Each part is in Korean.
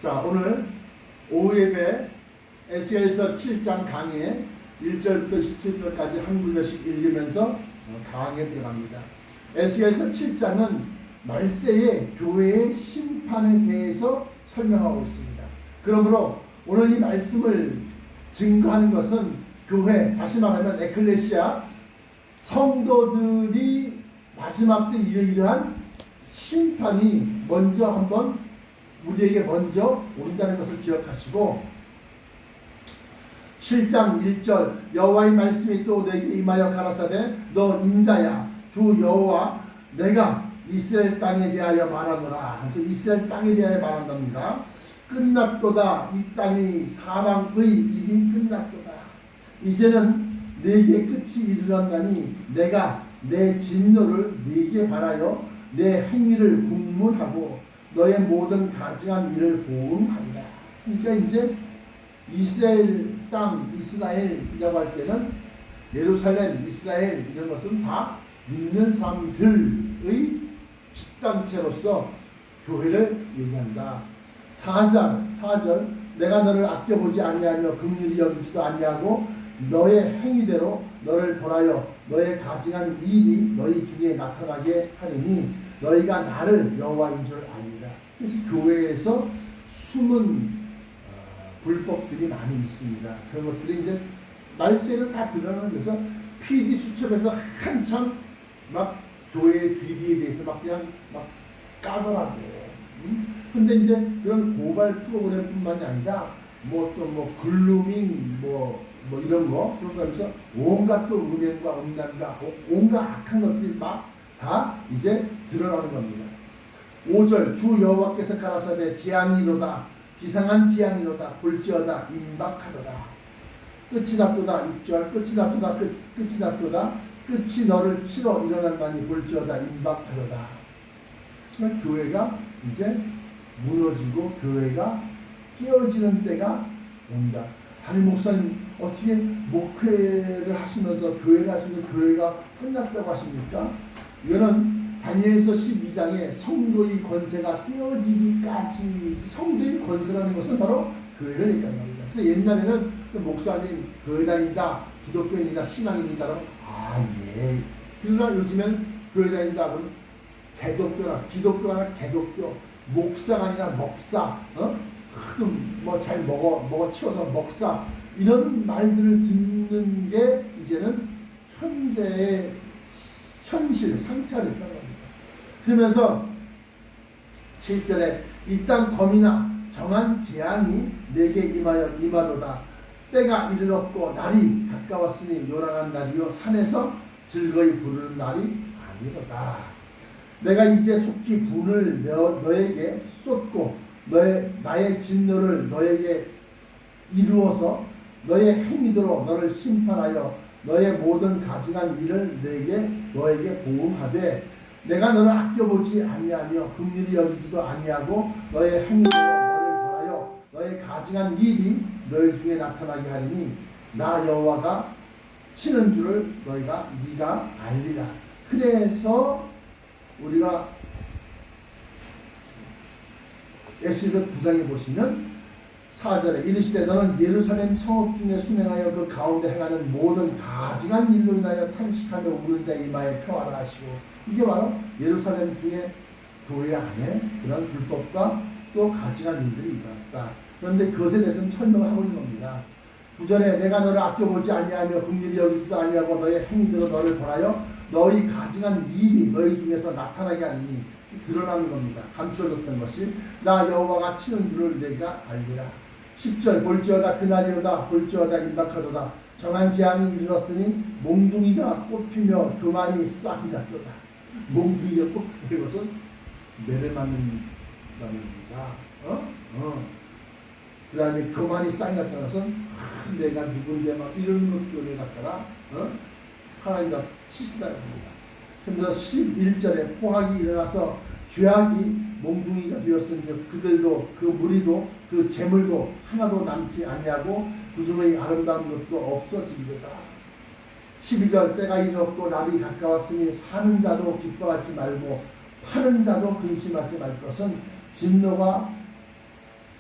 자, 오늘 오후 예배 에스겔서 7장 강의 1절부터 17절까지 한 구절씩 읽으면서 강의에 들어갑니다. 에스겔서 7장은 말세의 교회의 심판에 대해서 설명하고 있습니다. 그러므로 오늘 이 말씀을 증거하는 것은 교회, 다시 말하면 에클레시아 성도들이 마지막 때 이러한 심판이 먼저 한번 우리에게 먼저 온다는 것을 기억하시고, 7장 1절 여호와의 말씀이 또 내게 임하여 가라사대 너 인자야 주 여호와 내가 이스라엘 땅에 대하여 말하노라. 이스라엘 땅에 대하여 말한답니다. 끝났도다. 이 땅이 사망의 일이 끝났도다. 이제는 내게 끝이 이르렀나니 내가 내 진노를 네게 바라여 내 행위를 국문하고 너의 모든 가증한 일을 보응한다. 그러니까 이제 이스라엘 땅, 이스라엘이라고 할 때는 예루살렘, 이스라엘 이런 것은 다 믿는 사람들의 집단체로서 교회를 얘기한다. 4절 내가 너를 아껴보지 아니하며 긍휼히 여기지도 아니하고 너의 행위대로 너를 벌하여 너의 가증한 일이 너희 중에 나타나게 하리니 너희가 나를 여호와인 줄 아니라. 그래서 교회에서 숨은 불법들이 많이 있습니다. 그런 것들이 이제 말세는 다 드러나는 데서 PD 수첩에서 한참 막 교회의 비리에 대해서 막 그냥 막 까더라고. 근데 이제 그런 고발 프로그램뿐만이 아니라 뭐 글루밍 뭐 이런 거 그런 거 하면서 온갖 또 음행과 음란과 온갖 악한 것들이 막 다 이제 드러나는 겁니다. 5절 주 여호와께서 가라사대 재앙이로다 비상한 재앙이로다 볼지어다 임박하도다. 끝이 났도다. 6절 끝이 났도다. 끝이 났도다. 끝이 너를 치러 일어난다니 볼지어다 임박하도다. 그러니까 교회가 이제 무너지고 교회가 깨어지는 때가 온다. 아니 목사님 어떻게 목회를 하시면서 교회를 하시면서 교회가 끝났다고 하십니까? 이거는 다니엘서 12장에 성도의 권세가 깨어지기까지, 성도의 권세라는 것은 바로 교회를 얘기하는 겁니다. 그래서 옛날에는 그 목사님 교회 다닌다, 기독교인이다, 신앙인이다, 예. 그러나 요즘엔 교회 다닌다 하고는 기독교나 개독교, 목사가 아니라 먹사, 뭐 잘 먹어 치워서 먹사, 이런 말들을 듣는 게 이제는 현재의 현실 상태가 됐다는 겁니다. 그러면서 7절에 이 땅 검이나 정한 재앙이 내게 임하도다. 때가 이르렀고 날이 가까웠으니 요란한 날이요 산에서 즐거이 부르는 날이 아니로다. 내가 이제 속히 분을 너에게 쏟고 나의 진노를 너에게 이루어서 너의 행위대로 너를 심판하여 너의 모든 가증한 일을 너에게 보응하되 내가 너를 아껴보지 아니하며 긍휼히 여기지도 아니하고 너의 행위대로 너를 벌하여 너의 가증한 일이 너희 중에 나타나게 하리니 나 여호와가 치는 줄을 네가 알리라. 그래서 우리가 에스겔서 9장에 보시면 4절에 이르시되 너는 예루살렘 성읍 중에 순행하여 그 가운데 행하는 모든 가증한 일로 인하여 탄식하며 우는 자의 이마에 평화를 하시고, 이게 바로 예루살렘 중에 교회 안에 그런 불법과 또 가증한 일들이 일어났다. 그런데 그것에 대해서는 설명을 하고 있는 겁니다. 9절에 내가 너를 아껴보지 아니하며 긍휼히 여기지도 아니하고 너의 행위대로 너를 벌하여 너희 가증한 일이 너희 중에서 나타나게 하느니, 드러나는 겁니다. 감추어졌던 것이 나 여호와가 치는 줄을 내가 알리라. 10절 볼지어다 그날이로다 볼지어다 임박하도다. 정한 재앙이 이르렀으니 몽둥이가 꽃피며 교만이 싹이 났도다. 몽둥이가 꽃피는 것은 매를 맞는다는 겁니다. 그 다음에 교만이 싹이 났다는 것은 내가 누군데 막 이런 것들을 갖다가 하나님 다 치신다는 겁니다. 그래서 11절에 포악이 일어나서 죄악이 몽둥이가 되었은즉 그들도 그 무리도 그 재물도 하나도 남지 아니하고 그 중의 아름다운 것도 없어지리로다. 12절 때가 이르렀고 날이 가까웠으니 사는 자도 기뻐하지 말고 파는 자도 근심하지 말 것은 진노가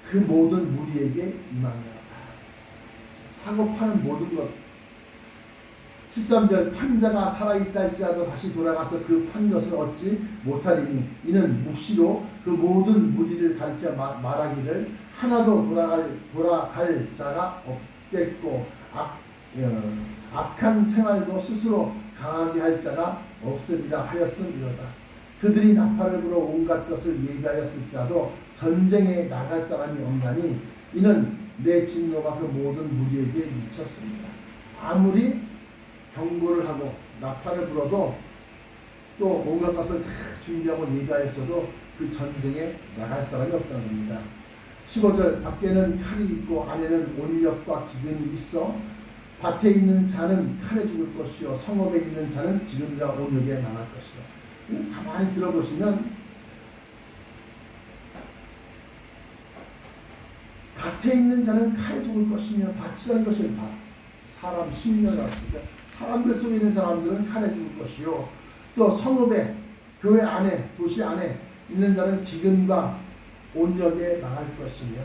그 모든 무리에게 임하느라. 사고 파는 모든 것. 13절 판자가 살아있다 할지라도 다시 돌아가서 그 판 것을 얻지 못하리니 이는 묵시로 그 모든 무리를 가리켜 말하기를 하나도 돌아갈 자가 없겠고 악한 생활도 스스로 강하게 할 자가 없으리라 하였음이로다. 그들이 나팔을 불어 온갖 것을 예비하였을지라도 전쟁에 나갈 사람이 없나니 이는 내 진노가 그 모든 무리에게 미쳤습니다. 아무리 경고를 하고 나팔을 불어도 또 온갖 것을 다 준비하고 예비하였어도 그 전쟁에 나갈 사람이 없다는 겁니다. 15절 밖에는 칼이 있고 안에는 온력과 기근이 있어 밭에 있는 자는 칼에 죽을 것이요 성읍에 있는 자는 기근과 온력에 망할 것이요. 가만히 들어보시면 밭에 있는 자는 칼에 죽을 것이며 밭이라는 것이 밭. 사람 심령이라고 합니다. 사람들 속에 있는 사람들은 칼에 죽을 것이요 또 성읍에 교회 안에 도시 안에 있는 자는 기근과 온역에 망할 것이며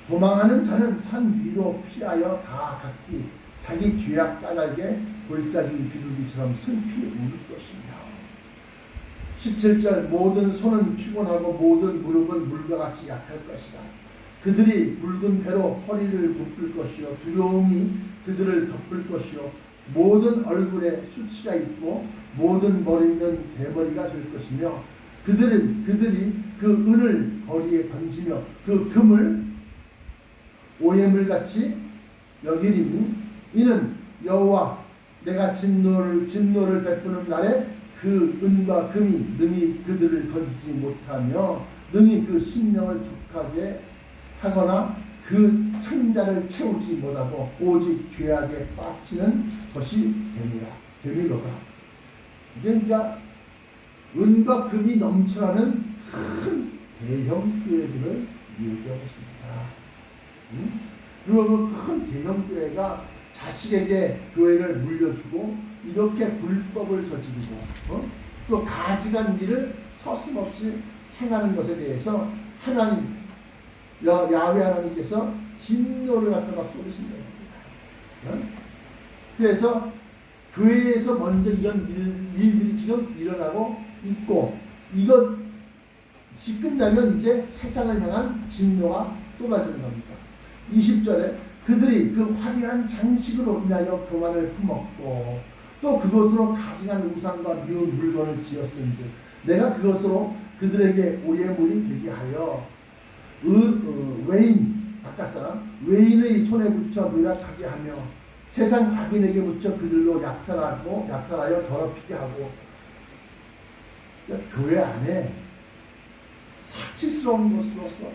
도망하는 자는 산 위로 피하여 다 각기 자기 죄악 까닭에 골짜기 비둘기처럼 슬피 울 것이며 17절 모든 손은 피곤하고 모든 무릎은 물과 같이 약할 것이다. 그들이 붉은 배로 허리를 굽을 것이요 두려움이 그들을 덮을 것이요 모든 얼굴에 수치가 있고 모든 머리는 대머리가 될 것이며 그들이 그 은을 거리에 던지며 그 금을 오해물같이 여기리니 이는 여호와 내가 진노를 베푸는 날에 그 은과 금이 능히 그들을 건지지 못하며 능히 그 심령을 족하게 하거나 그 창자를 채우지 못하고 오직 죄악에 빠지는 것이 됨이로다. 그러니까 은과 금이 넘쳐나는 큰 대형 교회들을 얘기하고 있습니다. 그리고 그 큰 대형 교회가 자식에게 교회를 물려주고 이렇게 불법을 저지르고 또 가증한 일을 서슴없이 행하는 것에 대해서 하나님 야훼 하나님께서 진노를 갖다가 쏟으신 겁니다. 그래서 교회에서 먼저 이런 일들이 지금 일어나고 있고 이것이 끝나면 이제 세상을 향한 진노가 쏟아지는 겁니다. 20절에 그들이 그 화려한 장식으로 인하여 교만을 품었고 또 그것으로 가증한 우상과 미운 물건을 지었은즉 내가 그것으로 그들에게 오해물이 되게 하여 외인 바깥 사람 외인의 손에 붙여 노략하게 하며 세상 악인에게 붙여 그들로 약탈하여 더럽히게 하고 그러니까 교회 안에 사치스러운 것으로서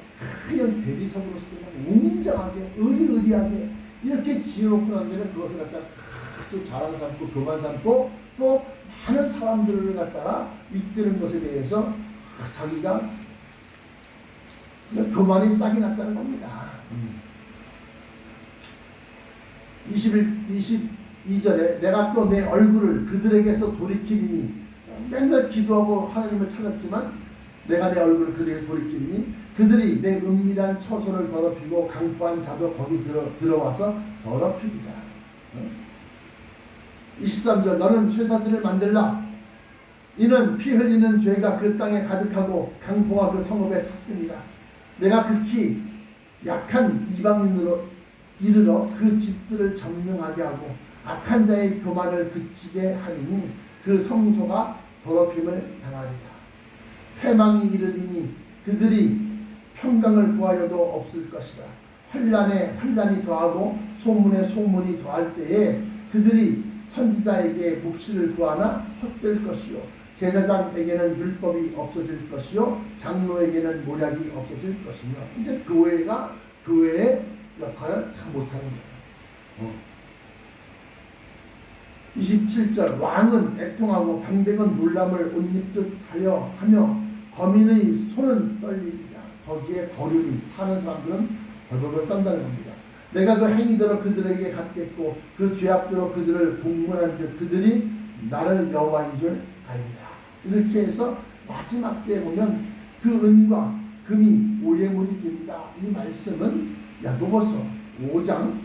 그냥 대리석으로서 웅장하게 의리의리하게 이렇게 지어놓고 난 데는 그것을 갖다가 아주 잘하는 삼고 교만 삼고 또 많은 사람들을 갖다가 이끄는 것에 대해서 자기가 교만이 싹이 났다는 겁니다. 22절에 내가 또 내 얼굴을 그들에게서 돌이키리니 맨날 기도하고 하나님을 찾았지만 내가 내 얼굴을 그들에게 돌이키니 그들이 내 은밀한 처소를 더럽히고 강포한 자도 거기 들어와서 더럽히리라. 23절 너는 쇠사슬을 만들라. 이는 피 흘리는 죄가 그 땅에 가득하고 강포가 그 성읍에 찼습니다. 내가 극히 약한 이방인으로 이르러 그 집들을 점령하게 하고 악한 자의 교만을 그치게 하리니 그 성소가 더럽힘을 당하리라. 패망이 이르리니 그들이 평강을 구하여도 없을 것이다. 환난에 환난이 더하고 소문에 소문이 더할 때에 그들이 선지자에게 묵시를 구하나 헛될 것이요 제사장에게는 율법이 없어질 것이요 장로에게는 모략이 없어질 것이며 이제 교회가 교회의 역할을 다 못하는 거예요. 27절 왕은 애통하고 방백은 놀람을 옷 입듯 하며 거민의 손은 떨리리라. 거기에 거류를 사는 사람들은 벌벌벌 떤다는 겁니다. 내가 그 행위대로 그들에게 갚겠고 그 죄악대로 그들을 공문한 즉 그들이 나를 여호와인 줄 알리라. 이렇게 해서 마지막 때에 보면 그 은과 금이 오해물이 된다. 이 말씀은 야고보서 5장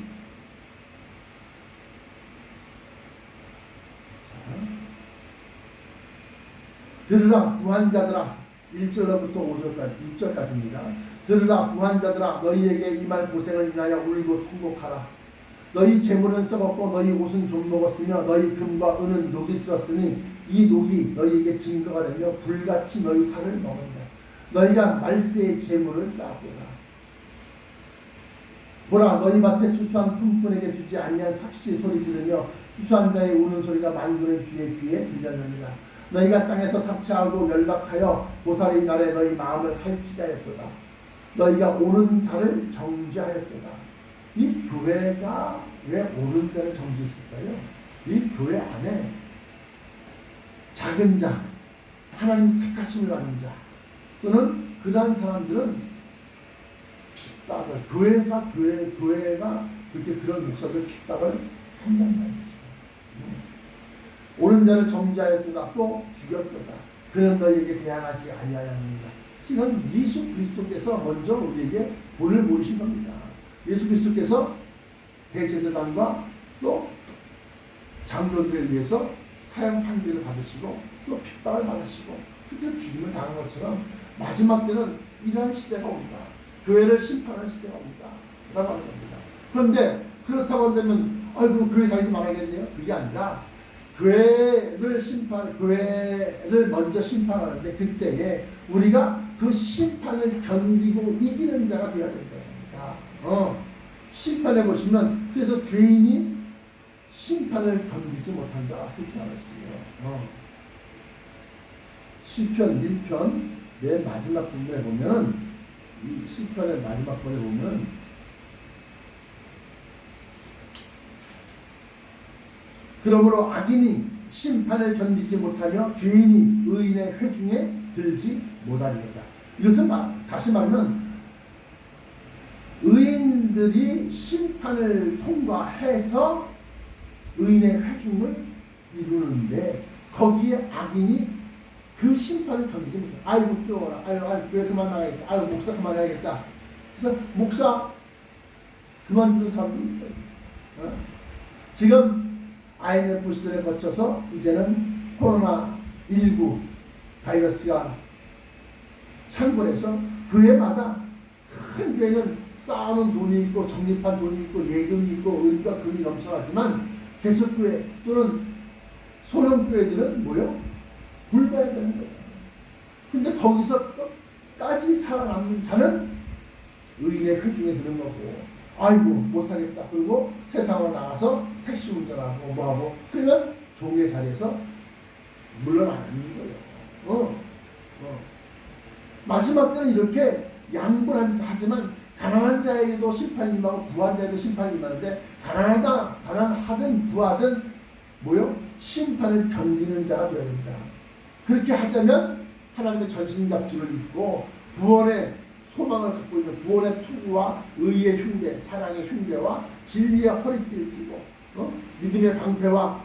들으라 부한자들아 1절부터 6절까지입니다. 들으라 부한자들아 너희에게 이 말 고생을 인하여 울고 통곡하라. 너희 재물은 썩었고 너희 옷은 좀 먹었으며 너희 금과 은은 녹이 슬었으니 이 녹이 너희에게 증거가 되며 불같이 너희 살을 먹은다. 너희가 말세의 재물을 쌓았도다. 보라 너희 밭에 추수한 품꾼에게 주지 아니한 삭시 소리 들으며 추수한 자의 우는 소리가 만군의 주의 귀에 들렸느니라. 너희가 땅에서 삭취하고 열박하여 보살의 날에 너희 마음을 살찌게 하였도다. 너희가 오는 자를 정죄하였도다. 이 교회가 왜 오는 자를 정죄했을까요? 이 교회 안에 작은 자, 하나님 택하심을 받는 자 또는 그러한 사람들은 핍박을 교회가 그렇게 그런 목사들 핍박을 한단 말이죠. 오는 자를 정죄하였도다. 또 죽였도다. 그는 너희에게 대항하지 아니하였느니라. 지금 예수 그리스도께서 먼저 우리에게 본을 보이신 겁니다. 예수 그리스도께서 대제사장과 또 장로들에 의해서 사형 판결을 받으시고 또 핍박을 받으시고 그렇게 죽임을 당한 것처럼 마지막 때는 이러한 시대가 온다. 교회를 심판하는 시대가 온다. 라고 하는 겁니다. 그런데 그렇다고 한다면 그럼 교회 다니지 말아야겠네요. 그게 아니라 교회를 먼저 심판하는데 그때에 우리가 그 심판을 견디고 이기는 자가 되어야 된다. 심판해 보시면 그래서 죄인이 심판을 견디지 못한다. 그렇게 말했어요. 시편 1편 맨 마지막 부분에 보면 이 시편의 마지막 부분에 보면 그러므로 악인이 심판을 견디지 못하며 죄인이 의인의 회중에 들지 못하리로다. 이것은 다시 말하면 의인들이 심판을 통과해서 의인의 회중을 이루는데 거기에 악인이 그 심판을 견디지 못해. 아이고 뜨거워라. 아이고 교회 그만 나가야겠다. 아이고 목사 그만해야겠다. 그래서 목사 그만두는 사람도 있어요. 지금 IMF 시대를 거쳐서 이제는 코로나19 바이러스가 창궐해서 교회마다 큰 교회는 쌓아놓은 돈이 있고 적립한 돈이 있고 예금이 있고 은과 금이 넘쳐나지만 개척교회 또는 소형교회들은 뭐요? 굶어야 되는 거예요. 근데 거기서 끝까지 살아남는 자는 의인의 회중에 드는 거고 아이고 못하겠다. 그리고 세상으로 나가서 택시 운전하고 뭐하고 그러면 종의 자리에서 물러나는 거예요. 마지막 때는 이렇게 양보를 하지만 가난한 자에게도 심판이 임하고 부한 자에게도 심판이 임하는데 가난하든 부하든 뭐요? 심판을 견디는 자가 되어야 됩니다. 그렇게 하자면 하나님의 전신갑주를 입고 구원의 소망을 갖고 있는 구원의 투구와 의의 흉배, 사랑의 흉배와 진리의 허리띠를 띠고 믿음의 방패와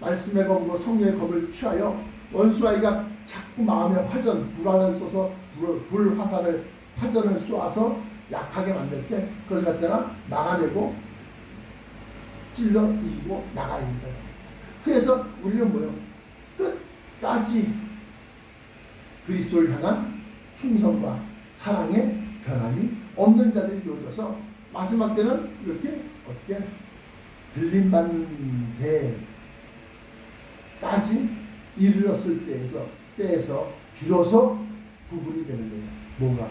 말씀의 검과 성령의 검을 취하여 원수아이가 자꾸 마음에 불화를 쏘서 화전을 쏘아서 약하게 만들 때 그것을 갖다가 막아내고 찔러 이기고 나가야 된다. 그래서 우리는 뭐요? 끝까지 그리스도를 향한 충성과 사랑의 변함이 없는 자들이 되어져서 마지막 때는 이렇게 어떻게 들림받는 데까지 이르렀을 때에서 비로소 구분이 되는 거예요. 뭐가?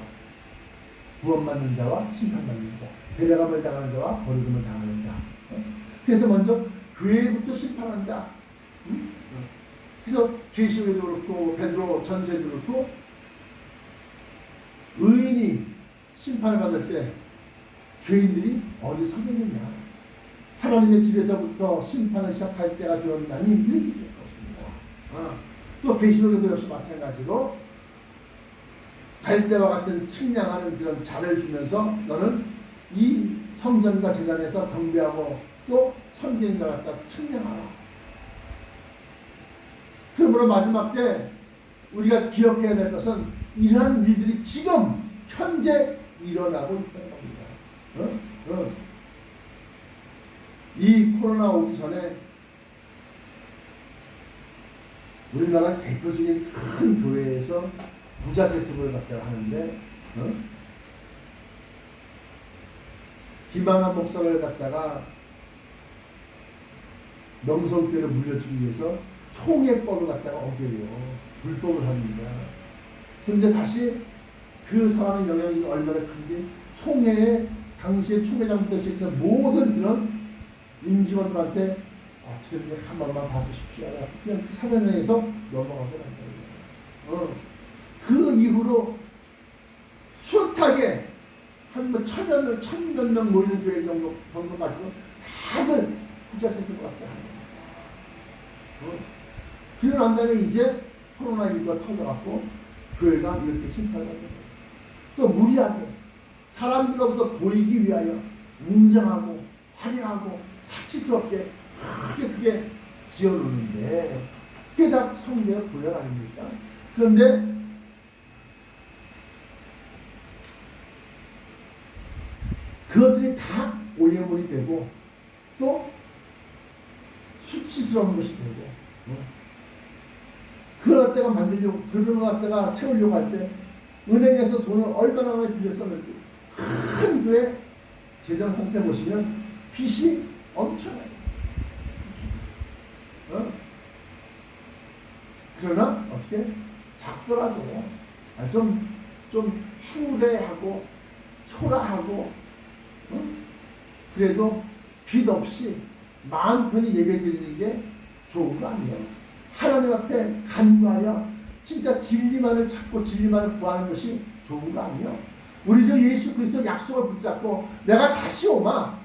구원받는 자와 심판받는 자, 데려감을 당하는 자와 버리금을 당하는 자. 그래서 먼저 교회부터 심판한다. 그래서 계시록에도 그렇고 베드로 전서에도 그렇고 의인이 심판을 받을 때 죄인들이 어디 서겠느냐. 하나님의 집에서부터 심판을 시작할 때가 되었나니 이렇게 되었습니다. 또 계시록에도 역시 마찬가지로 갈대와 같은 측량하는 그런 잔을 주면서 너는 이 성전과 제단에서 경배하고 또 섬기는 자 갖다 측량하라. 그러므로 마지막 때 우리가 기억해야 될 것은 이러한 일들이 지금 현재 일어나고 있다는 겁니다. 이 코로나 오기 전에 우리나라 대표적인 큰 교회에서 부자 세습을 갖다가 하는데 김한환 목사를 갖다가 명성교회를 물려주기 위해서 총회법을 갖다가 어겨요. 불법을 합니다. 그런데 다시 그 사람의 영향이 얼마나 큰지 총회에 당시에 총회장부터 시작해서 모든 그런 임직원들한테 어떻게 한 번만 봐주십시오. 그냥 그 사전에서 넘어가고 난다. 그 이후로 숱하게 한 뭐 천몇 명 모이는 교회 정도 가지고 다들 부자 세습을 갖다 하는 거예요. 그러고 난 다음에 이제 코로나19가 터져갖고 교회가 이렇게 심판을 하는 거예요. 또 무리하게 사람들로부터 보이기 위하여 웅장하고 화려하고 사치스럽게 크게 지어놓는데 그게 다 성경의 구약 아닙니까? 그런데 그것들이 다 오해물이 되고 또 수치스러운 것이 되고 그걸 갖다가 만들려고 그런 걸 갖다가 세우려고 할 때 은행에서 돈을 얼마나 많이 빌렸었는지 큰 교회 재정 상태 보시면 빚이 엄청나요. 그러나 어떻게 작더라도 좀 추레하고 초라하고 그래도 빚 없이 마음 편히 예배 드리는 게 좋은 거 아니에요? 하나님 앞에 간구하여 진짜 진리만을 찾고 진리만을 구하는 것이 좋은 거 아니에요? 우리 주 예수 그리스도 약속을 붙잡고 내가 다시 오마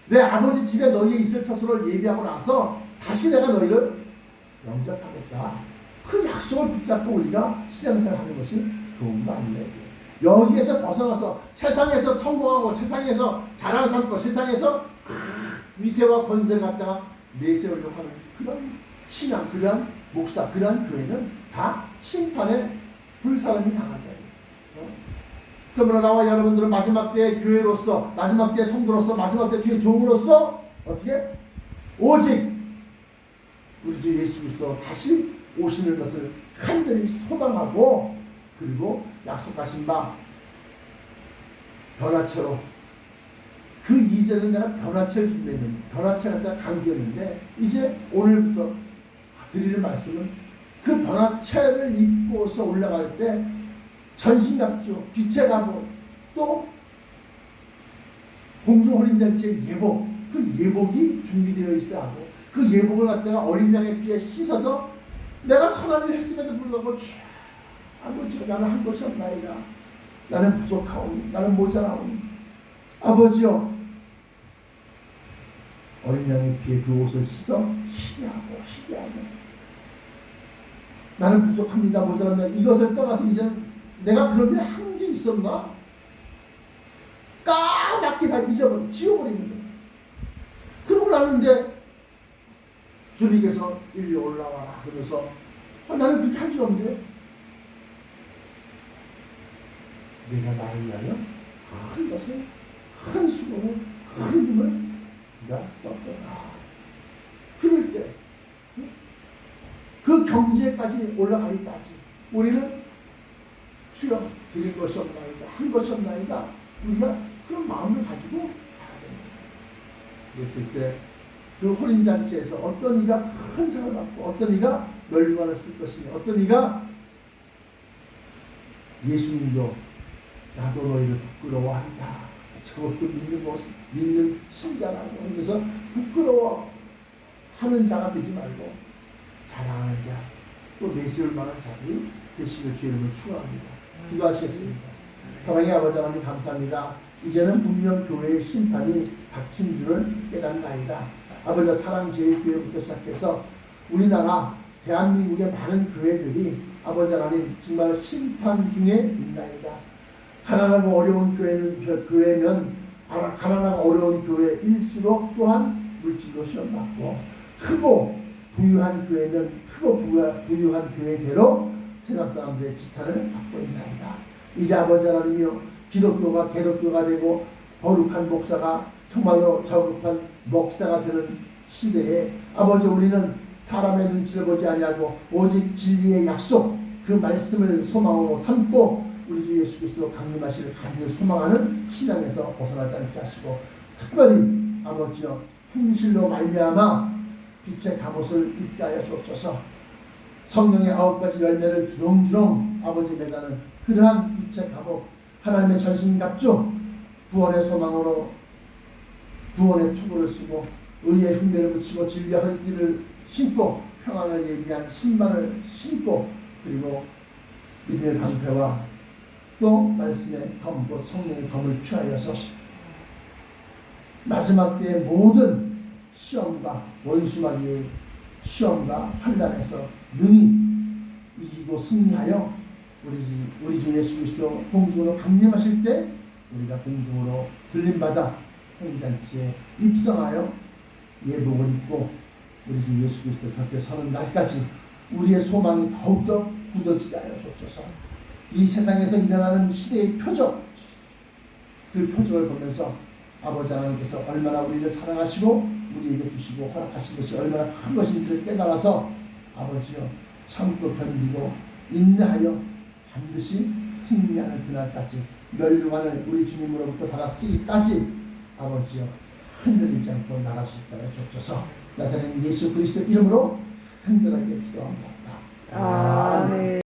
내 아버지 집에 너희 있을 처소를 예비하고 나서 다시 내가 너희를 영접하겠다. 그 약속을 붙잡고 우리가 신앙생활 하는 것이 좋은 거 아니에요? 여기에서 벗어나서 세상에서 성공하고 세상에서 자랑 삼고 세상에서 위세와 권세 갖다가 내세우려고 하는 그런 신앙, 그러한 목사, 그러한 교회는 다 심판의 불사름이 당한다. 그러므로 나와 여러분들은 마지막 때의 교회로서, 마지막 때의 성도로서, 마지막 때 주의 종으로서 어떻게? 오직 우리 주 예수 그리스도 다시 오시는 것을 간절히 소망하고 그리고 약속하신 바 변화체로 그 이전에 내가 변화체를 준비했는데 변화체를 갖다 강조했는데 이제 오늘부터 드리는 말씀은 그 변화체를 입고서 올라갈 때 전신갑주, 빛의 갑옷 또 공중혼인잔치의 예복 그 예복이 준비되어 있어야 하고 그 예복을 갖다가 어린 양의 피에 씻어서 내가 선한 일 했음에도 불구하고 아버지여 나는 한 것이 없나이다. 나는 부족하오니 나는 모자라오니 아버지여 어린 양의 피에 그 옷을 씻어 희게하고 나는 부족합니다. 모자랍니다. 이것을 떠나서 이제 내가 그런 게 한 게 있었나? 까맣게 다 지워버리는 거예요. 그러고 나는데 주님께서 일리 올라와라 그러면서 나는 그렇게 할 줄 없는데 내가 나를 위하여 큰 것을 큰 수고를 큰 힘을 내가 썼더라. 그럴 때 그 경지에까지 올라가기까지 우리는 주여 드릴 것이 없나이다 한 것이 없나이다 우리가 그런 마음을 가지고 가야 됩니다. 그랬을 때 그 혼인잔치에서 어떤 이가 큰 상을 받고 어떤 이가 멸관을 쓸 것이며 어떤 이가 예수님도 나도 너희를 부끄러워한다. 저것도 믿는 신자라고 하면서 부끄러워하는 자가 되지 말고 자랑하는 자, 또 내세울 만한 자들이 되시길 주의 이름으로 축원합니다. 기도하시겠습니다. 사랑의 아버지 하나님 감사합니다. 이제는 분명 교회의 심판이 닥친 줄을 깨닫나이다. 아버지 사랑제일교회부터 시작해서 우리나라 대한민국의 많은 교회들이 아버지 하나님 정말 심판 중에 있나이다. 가난하고 어려운 교회면 가난하고 어려운 교회일수록 또한 물질로 시험받고 크고 부유한 교회면 크고 부유한 교회대로 세상 사람들의 지탄을 받고 있나이다. 이제 아버지 하나님이여 기독교가 개독교가 되고 거룩한 목사가 정말로 저급한 목사가 되는 시대에 아버지 우리는 사람의 눈치를 보지 아니하고 오직 진리의 약속 그 말씀을 소망으로 삼고 우리 주 예수 그리스도 강림하시를 간절히 소망하는 신앙에서 벗어나지 않게 하시고 특별히 아버지여 행실로 말미암아 빛의 갑옷을 입게 하여 주옵소서. 성령의 9가지 열매를 주렁주렁 아버지 매다는 그러한 빛의 갑옷 하나님의 전신갑주 구원의 소망으로 구원의 투구를 쓰고 의의 흉배를 붙이고 진리의 허리띠를 신고 평안을 예비한 신발을 신고 그리고 믿음의 방패와 또 말씀의 검, 또 성령의 검을 취하여서 마지막 때의 모든 시험과 원수마귀의 시험과 환난에서 능히 이기고 승리하여 우리 주 예수 그리스도 공중으로 강림하실 때 우리가 공중으로 들림받아 홍장치에 입성하여 예복을 입고 우리 주 예수 그리스도 곁에 서는 날까지 우리의 소망이 더욱더 굳어지게 하여 주옵소서. 이 세상에서 일어나는 시대의 표적 그 표적을 보면서 아버지 하나님께서 얼마나 우리를 사랑하시고 우리에게 주시고 허락하신 것이 얼마나 큰 것인지를 깨달아서 아버지여 참고 견디고 인내하여 반드시 승리하는 그날까지 멸류관을 우리 주님으로부터 받아 쓰기까지 아버지여 흔들리지 않고 나가실 거여 주옵소서. 나사렛 예수 그리스도 이름으로 간절하게 기도합니다. 아멘.